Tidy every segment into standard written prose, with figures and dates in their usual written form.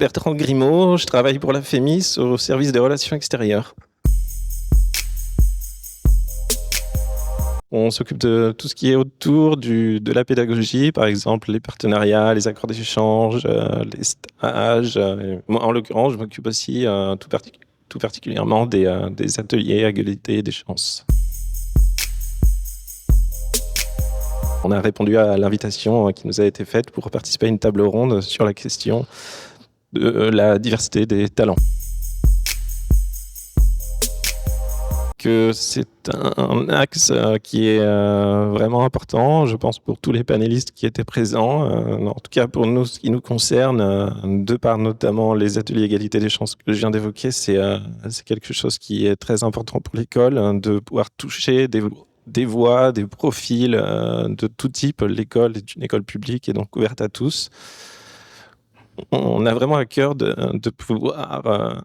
Bertrand Grimaud, je travaille pour la FEMIS au service des relations extérieures. On s'occupe de tout ce qui est autour de la pédagogie, par exemple les partenariats, les accords d'échange, les stages. Moi, en l'occurrence, je m'occupe aussi tout particulièrement des ateliers à égalité des chances. On a répondu à l'invitation qui nous a été faite pour participer à une table ronde sur la question de la diversité des talents. Que c'est un axe qui est vraiment important, je pense, pour tous les panélistes qui étaient présents. En tout cas, pour nous, ce qui nous concerne, de par notamment les ateliers égalité des chances que je viens d'évoquer, c'est quelque chose qui est très important pour l'école, de pouvoir toucher des voix, des profils de tout type. L'école est une école publique et donc ouverte à tous. On a vraiment à cœur de pouvoir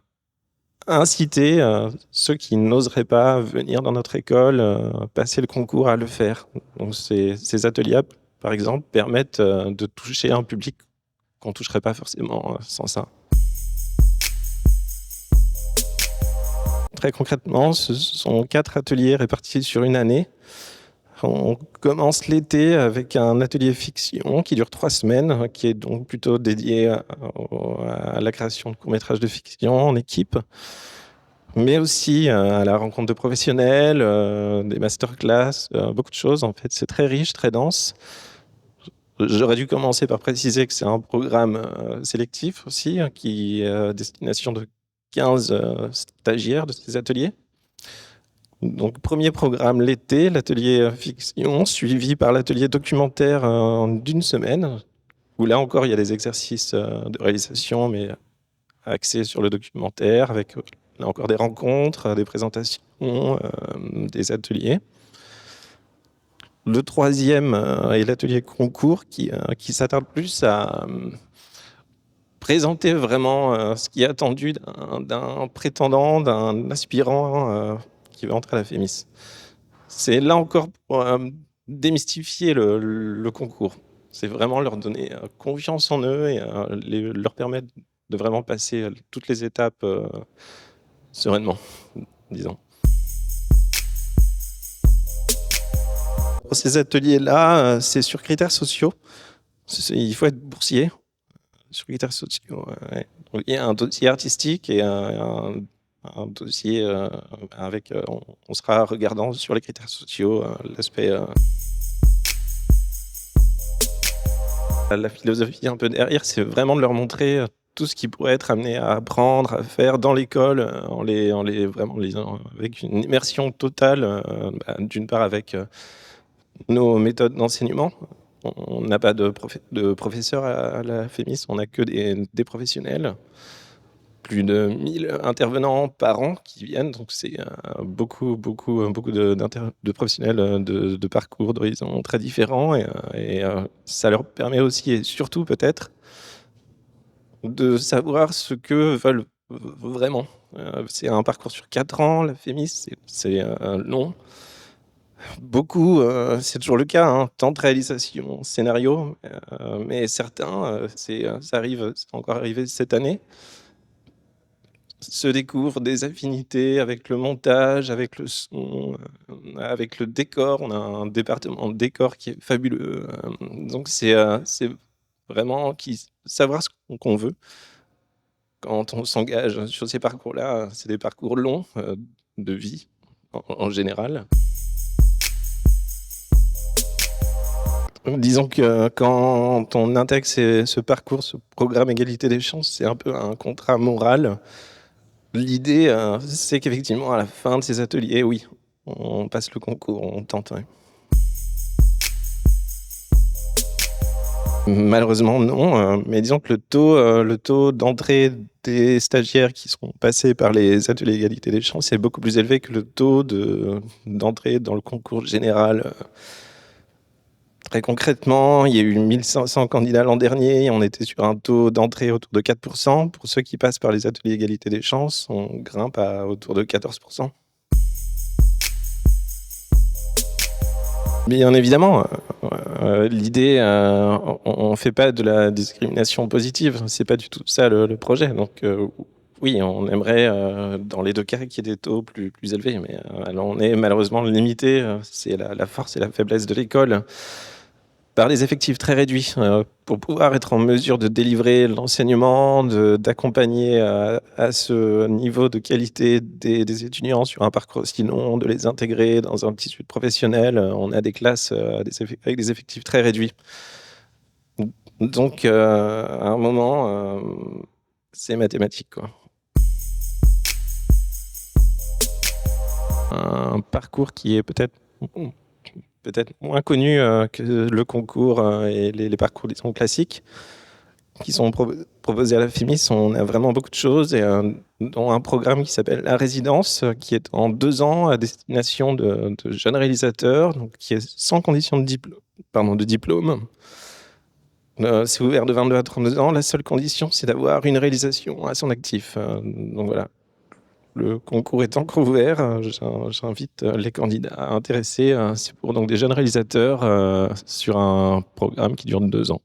inciter ceux qui n'oseraient pas venir dans notre école, passer le concours à le faire. Donc ces ateliers, par exemple, permettent de toucher un public qu'on ne toucherait pas forcément sans ça. Très concrètement, ce sont 4 ateliers répartis sur une année. On commence l'été avec un atelier fiction qui dure 3 semaines, qui est donc plutôt dédié à la création de courts-métrages de fiction en équipe, mais aussi à la rencontre de professionnels, des masterclass, beaucoup de choses en fait. C'est très riche, très dense. J'aurais dû commencer par préciser que c'est un programme sélectif aussi, qui est à destination de 15 stagiaires de ces ateliers. Donc, premier programme l'été, l'atelier fiction, suivi par l'atelier documentaire d'une semaine, où là encore, il y a des exercices de réalisation, mais axés sur le documentaire, avec là encore des rencontres, des présentations, des ateliers. Le troisième est l'atelier concours, qui s'attarde plus à présenter vraiment ce qui est attendu d'un prétendant, d'un aspirant qui va entrer à la FEMIS. C'est là encore pour démystifier le concours. C'est vraiment leur donner confiance en eux et leur permettre de vraiment passer toutes les étapes sereinement, disons. Pour ces ateliers-là, c'est sur critères sociaux. Il faut être boursier sur critères sociaux. Ouais. Donc, il y a un dossier artistique et un dossier avec... on sera regardant sur les critères sociaux, l'aspect... La philosophie un peu derrière, c'est vraiment de leur montrer tout ce qu'ils pourraient être amenés à apprendre, à faire dans l'école, avec une immersion totale, d'une part avec nos méthodes d'enseignement. On n'a pas de professeurs à la FEMIS, on n'a que des professionnels. Plus de 1000 intervenants par an qui viennent, donc c'est beaucoup de professionnels de parcours, d'horizons très différents, et ça leur permet aussi et surtout peut-être de savoir ce que veulent vraiment. C'est un parcours sur 4 ans, la FEMIS, c'est long. Beaucoup, c'est toujours le cas, hein, temps de réalisation, scénario, mais certains, c'est encore arrivé cette année, se découvrent des affinités avec le montage, avec le son, avec le décor. On a un département de décor qui est fabuleux. Donc c'est vraiment savoir ce qu'on veut. Quand on s'engage sur ces parcours-là, c'est des parcours longs de vie en général. Disons que quand on intègre ce parcours, ce programme égalité des chances, c'est un peu un contrat moral. L'idée, c'est qu'effectivement, à la fin de ces ateliers, oui, on passe le concours, on tente. Ouais. Malheureusement, non. Mais disons que le taux d'entrée des stagiaires qui seront passés par les ateliers égalité des chances est beaucoup plus élevé que le taux d'entrée dans le concours général. Très concrètement, il y a eu 1500 candidats l'an dernier. On était sur un taux d'entrée autour de 4%. Pour ceux qui passent par les ateliers égalité des chances, on grimpe à autour de 14%. Bien évidemment, l'idée, on fait pas de la discrimination positive, c'est pas du tout ça le projet. Donc, oui, on aimerait, dans les 2 cas, qu'il y ait des taux plus élevés, mais, alors on est malheureusement limité, c'est la force et la faiblesse de l'école, par des effectifs très réduits. Pour pouvoir être en mesure de délivrer l'enseignement, d'accompagner à ce niveau de qualité des étudiants sur un parcours aussi long, de les intégrer dans un tissu professionnel, on a des classes, avec des effectifs très réduits. Donc, à un moment, c'est mathématique, quoi. Un parcours qui est peut-être moins connu, que le concours, et les parcours, disons, classiques qui sont proposés à la FEMIS. On a vraiment beaucoup de choses et dont un programme qui s'appelle La Résidence, qui est en 2 ans à destination de jeunes réalisateurs, donc qui est sans condition de diplôme. C'est ouvert de 22 à 32 ans. La seule condition, c'est d'avoir une réalisation à son actif. Donc voilà. Le concours est encore ouvert. J'invite les candidats intéressés. C'est pour donc des jeunes réalisateurs sur un programme qui dure 2 ans.